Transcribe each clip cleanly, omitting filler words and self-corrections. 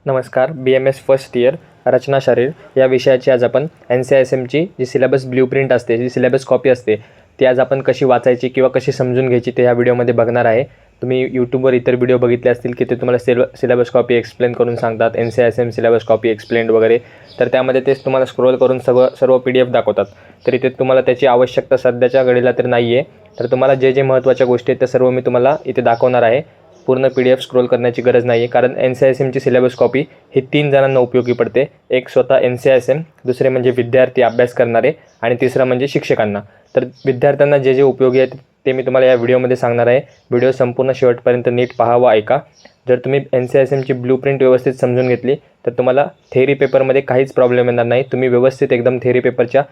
नमस्कार. BMS first year रचना शारीर या विषयाची आज आपण NCISMची जी सिलेबस ब्ल्यूप्रिंट असते, जी सिलेबस कॉपी असते, ती आज आपण कशी वाचायची किंवा कशी समजून घ्यायची ते ह्या व्हिडिओमध्ये बघणार आहे. तुम्ही यूट्यूबवर इतर व्हिडिओ बघितले असतील की ते तुम्हाला सिलेबस कॉपी एक्सप्लेन करून सांगतात, NCISM सिलेबस कॉपी एक्सप्लेन्ड वगैरे. तर त्यामध्ये तेच तुम्हाला स्क्रोल करून सर्व PDF दाखवतात. तर इथे तुम्हाला त्याची आवश्यकता सध्याच्या घडीला तर नाही आहे. तर तुम्हाला जे महत्त्वाच्या गोष्टी आहेत त्या सर्व मी तुम्हाला इथे दाखवणार आहे. पूर्ण PDF स्क्रोल करण्याची गरज नाही आहे, कारण NCISMची सिलेबस कॉपी ही 3 जणांना उपयोगी पडते. एक स्वतः NCISM, दुसरे म्हणजे विद्यार्थी अभ्यास करणारे आणि तिसरं म्हणजे शिक्षकांना. तर विद्यार्थ्यांना जे उपयोगी आहेत ते मी तुम्हाला या व्हिडिओमध्ये सांगणार आहे. व्हिडिओ संपूर्ण शेवटपर्यंत नीट पहा व ऐका. जर तुम्ही NCISMची ब्ल्यूप्रिंट व्यवस्थित समजून घेतली तर तुम्हाला थेअरी पेपरमध्ये काहीच प्रॉब्लेम येणार नाही. तुम्ही व्यवस्थित एकदम थेअरी पेपरच्या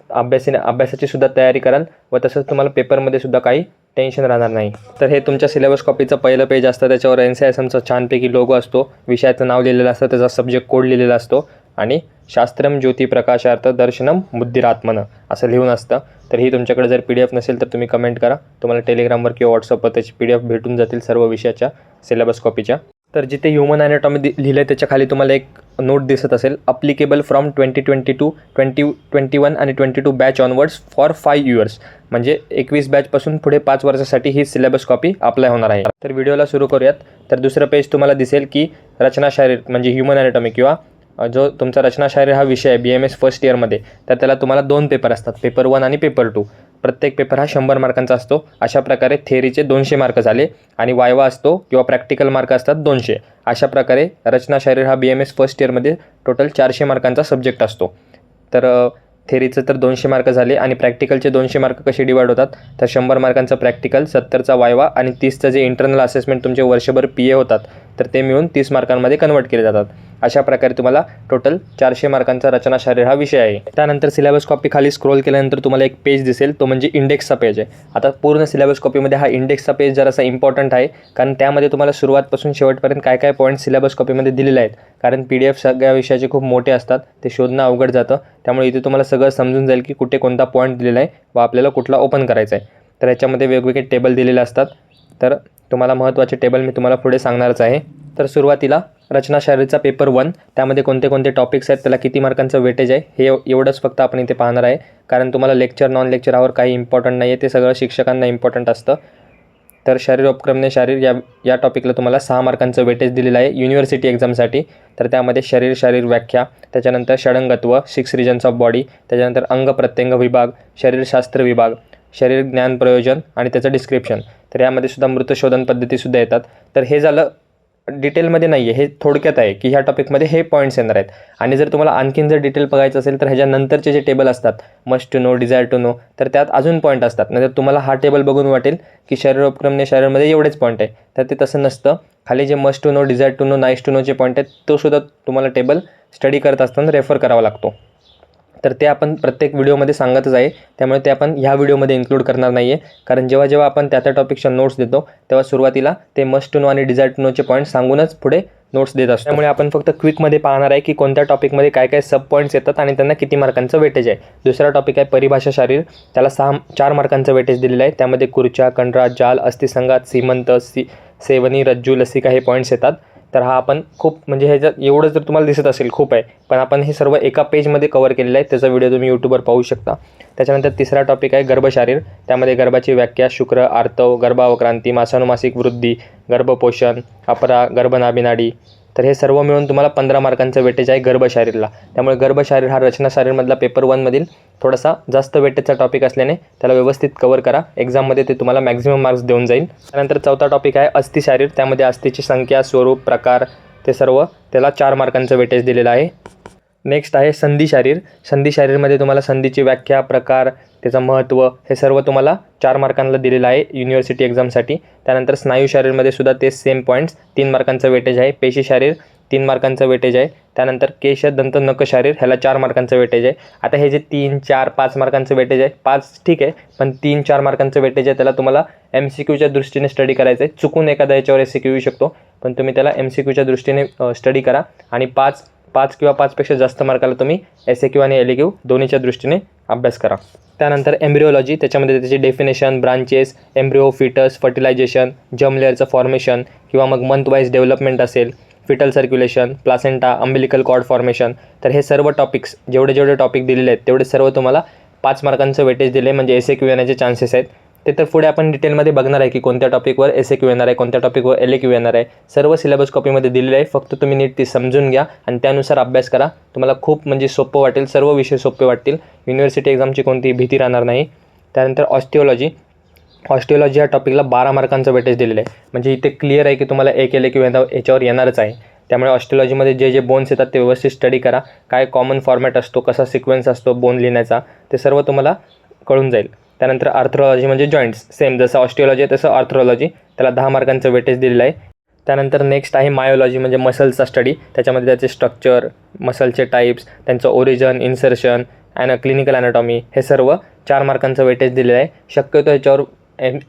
अभ्यासाची सुद्धा तयारी कराल व तसंच तुम्हाला पेपरमध्ये सुद्धा काही टेन्शन राहणार नाही. तर हे तुमच्या सिलेबस कॉपीचं पहिलं पेज असतं. त्याच्यावर NCISMचा छानपैकी लोगो असतो, विषयाचं नाव लिहिलेलं असतं, त्याचा सब्जेक्ट कोड लिहिलेला असतो आणि शास्त्रम ज्योती प्रकाशार्थ दर्शनम बुद्धिरात्मन असं लिहून असतं. तर ही तुमच्याकडे जर PDF नसेल तर तुम्ही कमेंट करा. तुम्हाला टेलिग्रामवर किंवा व्हॉट्सअपवर त्याची PDF भेटून जातील सर्व विषयाच्या सिलेबस कॉपीच्या. तर जिथे ह्युमन ॲनाटॉमी लिहिलं आहे त्याच्या खाली तुम्हाला एक नोट दिसत असेल, अप्लिकेबल फ्रॉम 2022, 2021 आणि 22 बॅच ऑनवर्ड्स फॉर 5 इयर्स. म्हणजे 21 बॅचपासून पुढे 5 वर्षासाठी ही सिलेबस कॉपी अप्लाय होणार आहे. तर व्हिडिओला सुरू करूयात. तर दुसरं पेज तुम्हाला दिसेल की रचना शारीर म्हणजे ह्युमन ॲनाटॉमी किंवा जो तुमचा रचना शारीर हा विषय आहे BMS फर्स्ट इयरमध्ये, तर त्याला तुम्हाला 2 पेपर असतात, पेपर 1 आणि पेपर 2. प्रत्येक पेपर हा 100 मार्कांचा असतो. अशा प्रकारे थेअरीचे 200 मार्क झाले आणि वायवा असतो किंवा प्रॅक्टिकल मार्क असतात 200. अशा प्रकारे रचना शारीर हा BMS फर्स्ट इयरमध्ये टोटल 400 मार्कांचा सब्जेक्ट असतो. तर थेअरीचं तर 200 मार्क झाले आणि प्रॅक्टिकलचे 200 मार्क कसे डिवाइड होतात, तर 100 मार्कांचं प्रॅक्टिकल, 70चा वायवा आणि 30चं जे इंटरनल असेसमेंट तुमचे वर्षभर PA होतात तर ते मिळून 30 मार्कांमध्ये कन्वर्ट केले जातात. अशा प्रकारे तुम्हाला टोटल 400 मार्कांचा रचना शारीर हा विषय आहे. त्यानंतर सिलेबस कॉपी खाली स्क्रोल केल्यानंतर तुम्हाला एक पेज दिसेल, तो म्हणजे इंडेक्सचा पेज आहे. आता पूर्ण सिलेबस कॉपीमध्ये हा इंडेक्सचा पेज जरासा इम्पॉर्टंट आहे, कारण त्यामध्ये तुम्हाला सुरुवातपासून शेवटपर्यंत काय काय पॉईंट सिलेबस कॉपीमध्ये दिलेले आहेत. कारण PDF सगळ्या विषयाचे खूप मोठे असतात, ते शोधणं अवघड जातं. त्यामुळे इथे तुम्हाला सगळं समजून जाईल की कुठे कोणता पॉईंट दिलेला आहे व आपल्याला कुठला ओपन करायचा आहे. तर याच्यामध्ये वेगवेगळे टेबल दिलेले असतात. तर तुम्हाला महत्त्वाचे टेबल मी तुम्हाला पुढे सांगणारच आहे. तर सुरुवातीला रचना शारीरचा पेपर 1, त्यामध्ये कोणते कोणते टॉपिक्स आहेत, त्याला किती मार्कांचं वेटेज आहे, हे एवढंच फक्त आपण इथे पाहणार आहे. कारण तुम्हाला लेक्चर नॉन लेक्चर आवर काही इम्पॉर्टंट नाही आहे, ते सगळं शिक्षकांना इम्पॉर्टंट असतं. तर शरीरोपक्रमणे शारीर या टॉपिकला तुम्हाला 6 मार्कांचं वेटेज दिलेलं आहे युनिव्हर्सिटी एक्झामसाठी. तर त्यामध्ये शारीर व्याख्या, त्याच्यानंतर षडंगत्व 6 रिजन्स ऑफ बॉडी, त्याच्यानंतर अंग प्रत्यंग विभाग, शरीरशास्त्र विभाग, शरीर ज्ञान प्रयोजन आणि त्याचं डिस्क्रिप्शन. तर यामध्ये सुद्धा मृतशोधन पद्धतीसुद्धा येतात. तर हे झालं डिटेलमध्ये नाही आहे, हे थोडक्यात आहे की ह्या टॉपिकमध्ये हे पॉईंट्स येणार आहेत. आणि जर तुम्हाला आणखीन जर डिटेल बघायचं असेल तर ह्याच्यानंतरचे जे टेबल असतात, must to know, desire to know, तर त्यात अजून पॉईंट असतात. नाहीतर तुम्हाला हा टेबल बघून वाटेल की शरीरोपक्रमणे शारीरमध्ये एवढेच पॉईंट आहे, तर ते तसं नसतं. खाली जे must to know, desire to know, nice to नोचे पॉईंट आहेत, तो सुद्धा तुम्हाला टेबल स्टडी करत असताना रेफर करावा लागतो. तर ते आपण प्रत्येक व्हिडिओमध्ये सांगतच आहे, त्यामुळे ते आपण ह्या व्हिडिओमध्ये इन्क्लूड करणार नाही आहे. कारण जेव्हा आपण त्या टॉपिकच्या नोट्स देतो तेव्हा सुरुवातीला ते मस्ट टू नो आणि डिझायर टू नोचे पॉईंट सांगूनच पुढे नोट्स देत असतो. त्यामुळे आपण फक्त क्विकमध्ये पाहणार आहे की कोणत्या टॉपिकमध्ये काय काय सब पॉईंट्स येतात आणि त्यांना किती मार्कांचं वेटेज आहे. दुसरा टॉपिक आहे परिभाषा शारीर, त्याला 4 मार्कांचं वेटेज दिलेलं आहे. त्यामध्ये कुर्च्या, कंडरा, जाल, अस्थिसंघात, सीमंत, सेवनी, रज्जू, लसिका हे पॉईंट्स येतात. तर हा आपण खूप म्हणजे ह्याच्यात एवढं जर तुम्हाला दिसत असेल खूप आहे, पण आपण हे सर्व एका पेजमध्ये कव्हर केलेलं आहे. त्याचा व्हिडिओ तुम्ही यूट्यूबवर पाहू शकता. त्याच्यानंतर तिसरा टॉपिक आहे गर्भशारीर, त्यामध्ये गर्भाची व्याख्या, शुक्र, आर्तव, गर्भावक्रांती, मासानुमासिक वृद्धी, गर्भपोषण, अपरा, गर्भनाभिनाडी. तर हे सर्व मिळून तुम्हाला 15 मार्कांचं वेटेज आहे गर्भशारीरला. त्यामुळे गर्भशारीर हा रचना शारीरमधला पेपर 1 मधील थोडासा जास्त वेटेजचा टॉपिक असल्याने त्याला व्यवस्थित कव्हर करा. एक्झाममध्ये ते तुम्हाला मॅक्झिमम मार्क्स देऊन जाईल. त्यानंतर चौथा टॉपिक आहे अस्थिशारीर, त्यामध्ये अस्थिची संख्या, स्वरूप, प्रकार ते सर्व, त्याला 4 मार्कांचं वेटेज दिलेलं आहे. नेक्स्ट आहे संधी शारीर. संधी शारीरमध्ये तुम्हाला संधीची व्याख्या, प्रकार, त्याचं महत्त्व हे सर्व तुम्हाला 4 मार्कांना दिलेलं आहे युनिव्हर्सिटी एक्झामसाठी. त्यानंतर स्नायू शारीरमध्ये सुद्धा ते सेम पॉईंट्स, 3 मार्कांचं वेटेज आहे. पेशी शारीर 3 मार्कांचं वेटेज आहे. त्यानंतर केश, दंत, नख शारीर ह्याला 4 मार्कांचं वेटेज आहे. आता हे जे 3, 4, 5 मार्कांचं वेटेज आहे, 5 ठीक आहे, पण 3, 4 मार्कांचं वेटेज आहे त्याला तुम्हाला MCQच्या दृष्टीने स्टडी करायचं आहे. चुकून एखादा याच्यावर SCQ येऊ शकतो, पण तुम्ही त्याला MCQच्या दृष्टीने स्टडी करा आणि 5 किंवा 5पेक्षा जास्त मार्काला तुम्ही SAQ आणि LAQ दोन्हीच्या दृष्टीने अभ्यास करा. त्यानंतर एम्ब्रिओलॉजी, त्याच्यामध्ये त्याची definition, branches, embryo, foetus, fertilisation, germ लेअरचं फॉर्मेशन किंवा मग मंथ वाईज डेव्हलपमेंट असेल, foetal circulation, placenta, umbilical cord formation. तर हे सर्व टॉपिक्स जेवढे टॉपिक दिलेले आहेत तेवढे सर्व तुम्हाला 5 मार्कांचं वेटेज दिले, म्हणजे SAQ येण्याचे चान्सेस आहेत. ते तर पुढे आपण डिटेलमध्ये बघणार आहे की कोणत्या टॉपिकवर SAQ येणार आहे, कोणत्या टॉपिकवर LAQ येणार आहे. सर्व सिलेबस कॉपीमध्ये दिलेलं आहे. फक्त तुम्ही नीट ती समजून घ्या आणि त्यानुसार अभ्यास करा. तुम्हाला खूप म्हणजे सोपं वाटेल, सर्व विषय सोपे वाटतील. युनिव्हर्सिटी एक्झामची कोणतीही भीती राहणार नाही. त्यानंतर ऑस्टिओलॉजी या टॉपिकला 12 मार्कांचं वेटेज दिलेलं आहे. म्हणजे इथे क्लिअर आहे की तुम्हाला एक LAQ याच्यावर येणारच आहे. त्यामुळे ऑस्टिओलॉजीमध्ये जे बोन्स येतात ते व्यवस्थित स्टडी करा. काय कॉमन फॉर्मॅट असतो, कसा सिक्वेन्स असतो बोन लिहिण्याचा, ते सर्व तुम्हाला कळून जाईल. त्यानंतर आर्थ्रोलॉजी म्हणजे जॉईंट्स, सेम जसं ऑस्टिओलॉजी आहे तसं आर्थ्रोलॉजी, त्याला 10 मार्कांचं वेटेज दिलेलं आहे. त्यानंतर नेक्स्ट आहे मायोलॉजी म्हणजे मसल्सचा स्टडी. त्याच्यामध्ये त्याचे स्ट्रक्चर, मसलचे टाईप्स, त्यांचं ओरिजन, इन्सर्शन, क्लिनिकल ॲनाटॉमी, हे सर्व 4 मार्कांचं वेटेज दिलेलं आहे. शक्यतो ह्याच्यावर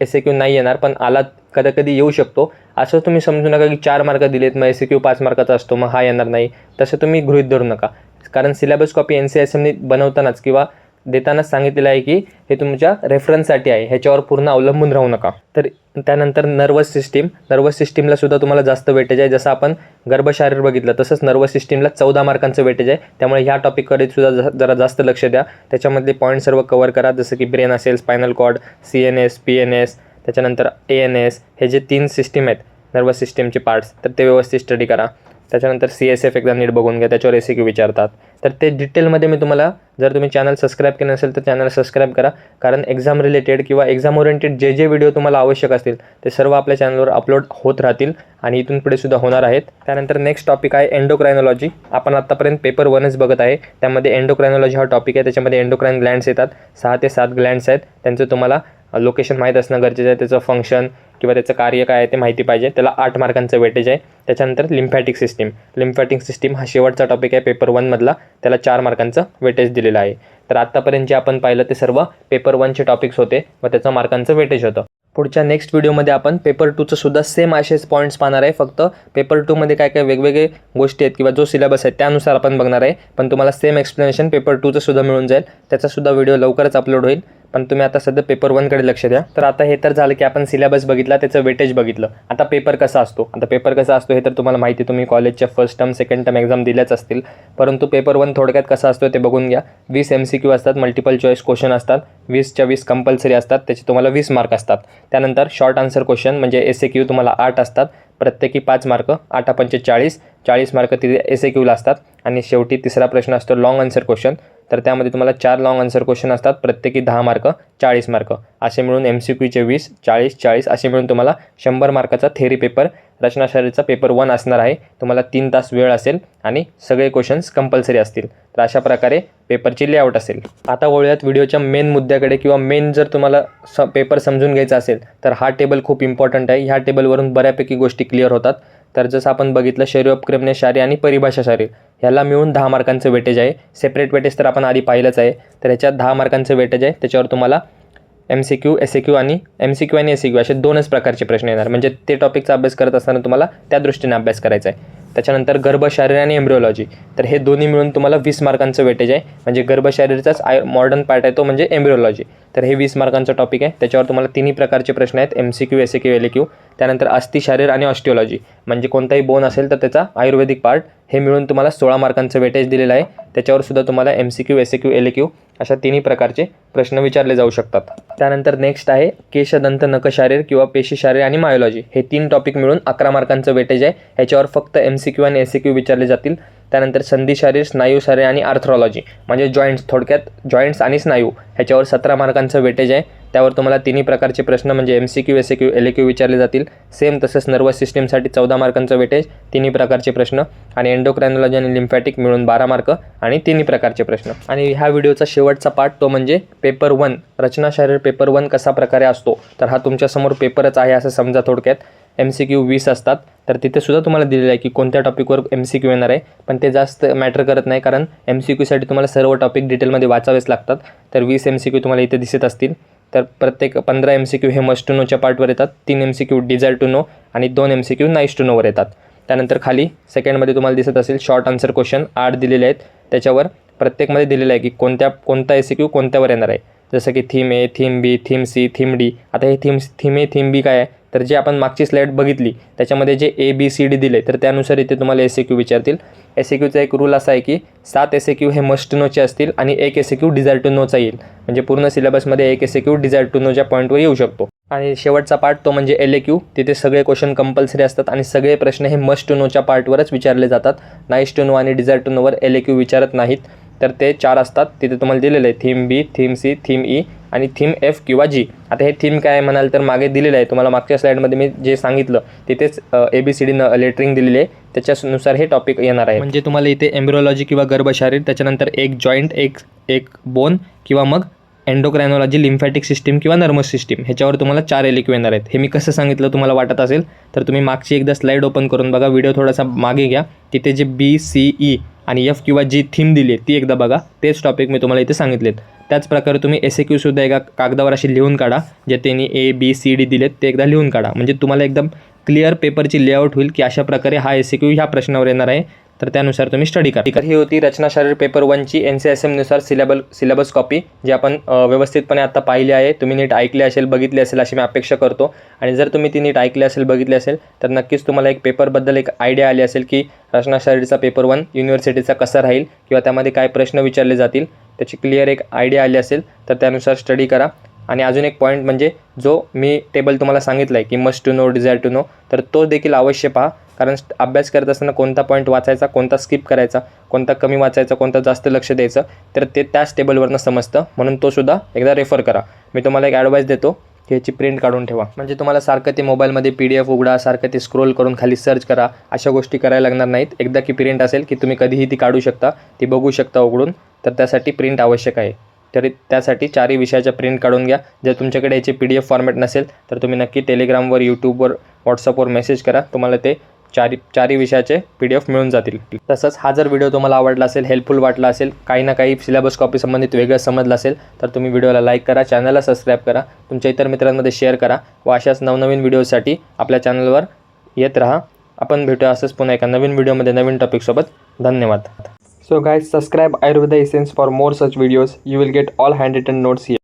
SAQ नाही येणार, पण आला कधी येऊ शकतो. असं तुम्ही समजू नका की 4 मार्क दिलेत मग SAQ 5 मार्काचा असतो मग हा येणार नाही, तसं तुम्ही गृहीत धरू नका. कारण सिलेबस कॉपी NCSMने बनवतानाच किंवा देतानाच सांगितलेलं आहे की हे तुमच्या रेफरन्ससाठी आहे, ह्याच्यावर पूर्ण अवलंबून राहू नका. तर त्यानंतर नर्वस सिस्टीमला सुद्धा तुम्हाला जास्त वेटेज आहे. जसं आपण गर्भशारीर बघितलं तसंच नर्वस सिस्टीमला 14 मार्कांचं वेटेज आहे. त्यामुळे ह्या टॉपिककडे सुद्धा जरा जास्त लक्ष द्या. त्याच्यामधले पॉईंट सर्व कवर करा, जसं की ब्रेन असेल, स्पायनल कॉर्ड, CNS, PNS, त्याच्यानंतर ANS, हे जे 3 सिस्टीम आहेत नर्वस सिस्टीमचे पार्ट्स, तर ते व्यवस्थित स्टडी करा. त्याच्यानंतर CSF एकदा नीट बघून घ्या, त्याच्यावर SAQ विचारतात. तर ते डिटेलमध्ये मी तुम्हाला, जर तुम्ही चॅनल सबस्क्राईब केलं नसेल तर चॅनल सबस्क्राईब करा. कारण एक्झाम रिलेटेड किंवा एक्झाम ओरिएंटेड जे व्हिडिओ तुम्हाला आवश्यक असतील ते सर्व आपल्या चॅनलवर अपलोड होत राहतील आणि इथून पुढे सुद्धा होणार आहेत. त्यानंतर नेक्स्ट टॉपिक आहे एंडोक्रायनॉलॉजी. आपण आत्तापर्यंत पेपर 1च बघत आहे. त्यामध्ये एंडोक्रायनॉलॉजी हा टॉपिक आहे. त्याच्यामध्ये एंडोक्राइन ग्लँड्स येतात, 6 ते 7 ग्लँड्स आहेत. त्यांचं तुम्हाला लोकेशन माहीत असणं गरजेचं आहे. त्याचं फंक्शन किंवा त्याचं कार्य काय आहे ते माहिती पाहिजे. त्याला 8 मार्कांचं वेटेज आहे. त्याच्यानंतर लिम्फॅटिक सिस्टीम हा शेवटचा टॉपिक आहे पेपर 1मधला, त्याला 4 मार्कांचं वेटेज दिलेलं आहे. तर आत्तापर्यंत जे आपण पाहिलं ते सर्व पेपर 1चे टॉपिक्स होते व त्याचं मार्कांचं वेटेज होतं. पुढच्या नेक्स्ट व्हिडिओमध्ये आपण पेपर 2चं सुद्धा सेम असेच पॉईंट्स पाहणार आहे. फक्त पेपर 2मध्ये काय काय वेगवेगळे गोष्टी आहेत किंवा जो सिलेबस आहे त्यानुसार आपण बघणार आहे. पण तुम्हाला सेम एक्सप्लेनेशन पेपर 2चं सुद्धा मिळून जाईल. त्याचासुद्धा व्हिडिओ लवकरच अपलोड होईल. पण तुम्ही आता सध्या पेपर 1कडे लक्ष द्या. तर आता हे तर झालं की आपण सिलेबस बघितला, त्याचं वेटेज बघितलं. आता पेपर कसा असतो हे तर तुम्हाला माहिती, तुम्ही कॉलेजच्या first term second term exam दिल्याच असतील. परंतु पेपर 1 थोडक्यात कसा असतो ते बघून घ्या. 20 MCQ असतात, मल्टिपल चॉईस क्वेश्चन असतात, 20च्या 20 कंपल्सरी असतात, त्याचे तुम्हाला 20 मार्क असतात. त्यानंतर शॉर्ट आन्सर क्वेश्चन म्हणजे SAQ तुम्हाला 8 असतात, प्रत्येकी 5 मार्क, 8 पंचे 40 मार्क तिथे SAQला असतात. आणि शेवटी तिसरा प्रश्न असतो लॉंग आन्सर क्वेश्चन. तर त्यामध्ये तुम्हाला 4 लॉंग आन्सर क्वेश्चन असतात, प्रत्येकी 10 मार्क, 40 मार्क, असे मिळून MCQचे 20, 40 असे मिळून तुम्हाला 100 मार्काचा थेअरी पेपर, रचनाशास्त्राचा पेपर 1 असणार आहे. तुम्हाला 3 तास वेळ असेल आणि सगळे क्वेश्चन्स कंपल्सरी असतील. तर अशा प्रकारे पेपरची लेआउट असेल. आता वळूयात व्हिडिओच्या मेन मुद्द्याकडे किंवा मेन, जर तुम्हाला पेपर समजून घ्यायचा असेल तर हा टेबल खूप इम्पॉर्टंट आहे. ह्या टेबलवरून बऱ्यापैकी गोष्टी क्लिअर होतात. तर जसं आपण बघितलं शरीरोपक्रमणे शारीर आणि परिभाषा शारीर, ह्याला मिळून 10 मार्कांचं वेटेज आहे. सेपरेट वेटेज तर आपण आधी पाहिलंच आहे. तर ह्याच्यात 10 मार्कांचं वेटेज आहे. त्याच्यावर तुम्हाला MCQ, SAQ आणि SAQ असे 2च प्रकारचे प्रश्न येणार. म्हणजे ते टॉपिकचा अभ्यास करत असताना तुम्हाला त्या दृष्टीने अभ्यास करायचा आहे. त्याच्यानंतर गर्भशारीर आणि एम्ब्रिओलॉजी, तर हे दोन्ही मिळून तुम्हाला 20 मार्कांचं वेटेज आहे. म्हणजे गर्भशारीरचाच मॉडर्न पार्ट आहे तो म्हणजे एम्ब्रिओलॉजी. तर हे 20 मार्कांचं टॉपिक आहे. त्याच्यावर तुम्हाला तिन्ही प्रकारचे प्रश्न आहेत, MCQ, SAQ, LAQ. त्यानंतर अस्थि शारीर आणि ऑस्टिओलॉजी म्हणजे कोणताही बोन असेल तर त्याचा आयुर्वेदिक पार्ट, हे मिळून तुम्हाला 16 मार्कांचं वेटेज दिलेलं आहे. त्याच्यावर सुद्धा तुम्हाला MCQ, SAQ, LAQ अशा तिन्ही प्रकारचे प्रश्न विचारले जाऊ शकतात. त्यानंतर नेक्स्ट आहे केशदंत नखशारीर किंवा पेशीशारीर आणि मायोलॉजी, हे 3 टॉपिक मिळून 11 मार्कांचं वेटेज आहे. ह्याच्यावर फक्त MCQ आणि SAQ विचारले जातील. त्यानंतर संधिशारीर, स्नायूशारीर आणि आर्थ्रोलॉजी म्हणजे जॉईंट्स, थोडक्यात जॉईंट्स आणि स्नायू, ह्याच्यावर 17 मार्कांचं वेटेज आहे. त्यावर तुम्हाला तिन्ही प्रकारचे प्रश्न म्हणजे MCQ, SAQ, LAQ विचारले जातील. सेम तसंच नर्वस सिस्टीमसाठी 14 मार्कांचं वेटेज, तिन्ही प्रकारचे प्रश्न. आणि एंडोक्रायनॉलॉजी आणि लिम्फॅटिक मिळून 12 मार्क आणि तिन्ही प्रकारचे प्रश्न. आणि ह्या व्हिडिओचा शेवटचा पार्ट तो म्हणजे पेपर 1, रचनाशारीर पेपर 1 कसा प्रकारे असतो. तर हा तुमच्यासमोर पेपरच आहे असं समजा. थोडक्यात MCQ 20 असतात. तर तिथे सुद्धा तुम्हाला दिलेलं आहे की कोणत्या टॉपिकवर MCQ येणार आहे. पण ते जास्त मॅटर करत नाही, कारण MCQसाठी तुम्हाला सर्व टॉपिक डिटेलमध्ये वाचावेच लागतात. तर 20 MCQ तुम्हाला इथे दिसत असतील. तर प्रत्येक 15 MCQ हे मस्ट टू नोच्या पार्टवर येतात, 3 MCQ डिझायर टू नो आणि 2 MCQ नाईस टू नोवर येतात. त्यानंतर खाली सेकंडमध्ये तुम्हाला दिसत असेल शॉर्ट आन्सर क्वेश्चन 8 दिलेले आहेत. त्याच्यावर प्रत्येकमध्ये दिलेलं आहे की कोणता SAQ कोणत्यावर येणार आहे. जसं की theme A, theme B, theme C, theme D. आता हे थीम A, थीम B काय आहे तर जे आपण मागची स्लाईड बघितली त्याच्यामध्ये जे ABCD दिले तर त्यानुसार इथे तुम्हाला SAQ विचारतील. SAQचा एक रूल असा आहे की 7 SAQ हे मस्ट नोचे असतील आणि 1 SAQ डिझायर टू नोचा येईल. म्हणजे पूर्ण सिलेबसमध्ये 1 SAQ डिझायर टू नोच्या पॉईंटवर येऊ शकतो. आणि शेवटचा पार्ट तो म्हणजे LAQ. तिथे सगळे क्वेश्चन कंपल्सरी असतात आणि सगळे प्रश्न हे मस्ट टू नोच्या पार्टवरच विचारले जातात. नाईस टू नो आणि डिझायर टू नोवर LAQ विचारत नाहीत. तर ते 4 असतात. तिथे तुम्हाला दिलेलं आहे theme B, theme C, theme E आणि थीम F किंवा G. आता हे थीम काय म्हणाल तर मागे दिलेलं आहे तुम्हाला, मागच्या स्लाईडमध्ये मी जे सांगितलं तिथेच ABCD लेटरिंग दिलेली आहे, त्याच्यानुसार हे टॉपिक येणार आहे. म्हणजे तुम्हाला इथे एम्ब्रिओलॉजी किंवा गर्भशारीर, त्याच्यानंतर एक जॉईंट, एक बोन किंवा मग एंडोक्रायनॉलॉजी, लिम्फॅटिक सिस्टीम किंवा नर्वस सिस्टीम, ह्याच्यावर तुम्हाला 4 LAQ येणार आहेत. हे मी कसं सांगितलं तुम्हाला वाटत असेल तर तुम्ही मागची एकदा स्लाईड ओपन करून बघा, व्हिडिओ थोडासा मागे घ्या, तिथे जे B, C, E आणि F किंवा G थीम दिली आहे ती एकदा बघा. तेच टॉपिक मी तुम्हाला इथे सांगितलेत. त्याच प्रकारे तुम्ही SAQसुद्धा एका कागदावर अशी लिहून काढा, जे त्यांनी ABCD दिलेत ते एकदा लिहून काढा. म्हणजे तुम्हाला एकदम क्लिअर पेपरची लेआउट होईल की अशा प्रकारे हा SAQ ह्या प्रश्नावर येणार आहे. तर त्यानुसार तुम्ही स्टडी करा. ही होती रचनाशास्त्र पेपर 1ची NCSM नुसार सिलेबस कॉपी, जी आपण व्यवस्थितपणे आता पाहिली आहे. तुम्ही नीट ऐकले असेल, बघितले असेल अशी मी अपेक्षा करतो. आणि जर तुम्ही ती नीट ऐकले असेल, बघितले असेल तर नक्कीच तुम्हाला एक पेपरबद्दल एक आयडिया आली असेल की रचनाशास्त्राचा पेपर 1 युनिव्हर्सिटीचा कसा राहील किंवा त्यामध्ये काय प्रश्न विचारले जातील त्याची क्लिअर एक आयडिया आली असेल. तर त्यानुसार स्टडी करा. आणि अजून एक पॉईंट म्हणजे जो मी टेबल तुम्हाला सांगितला आहे की must to know, desire to know, तर तो देखील अवश्य पहा. कारण अभ्यास करत असताना कोणता पॉईंट वाचायचा, कोणता स्किप करायचा, कोणता कमी वाचायचा, कोणता जास्त लक्ष द्यायचं, तर ते त्याच टेबलवरनं समजतं. म्हणून तो सुद्धा एकदा रेफर करा. मी तुम्हाला एक ॲडवाईस देतो की ह्याची प्रिंट काढून ठेवा. म्हणजे तुम्हाला सारखं ते मोबाईलमध्ये PDF उघडा, सारखं ते स्क्रोल करून खाली सर्च करा, अशा गोष्टी करायला लागणार नाहीत. एकदा की प्रिंट असेल की तुम्ही कधीही ती काढू शकता, ती बघू शकता उघडून. तर त्यासाठी प्रिंट आवश्यक आहे. तरी त्यासाठी 4ही विषयाच्या प्रिंट काढून घ्या. जर तुमच्याकडे याची PDF फॉर्मॅट नसेल तर तुम्ही नक्की टेलिग्रामवर, यूट्यूबवर, व्हॉट्सअपवर मेसेज करा. तुम्हाला ते चारही विषयाचे PDF मिळून जातील. तसंच हा जर व्हिडिओ तुम्हाला आवडला असेल, हेल्पफुल वाटला असेल, काही ना काही सिलेबस कॉपी संबंधित वेगळं समजलं असेल तर तुम्ही व्हिडिओला लाईक करा, चॅनलला सबस्क्राईब करा, तुमच्या इतर मित्रांमध्ये शेअर करा व अशाच नवनवीन व्हिडिओसाठी आपल्या चॅनलवर येत राहा. आपण भेटूया असंच पुन्हा एका नवीन व्हिडिओमध्ये नवीन टॉपिकसोबत. धन्यवाद. So guys, subscribe Ayurveda Essence for more such videos. You will get all handwritten notes here.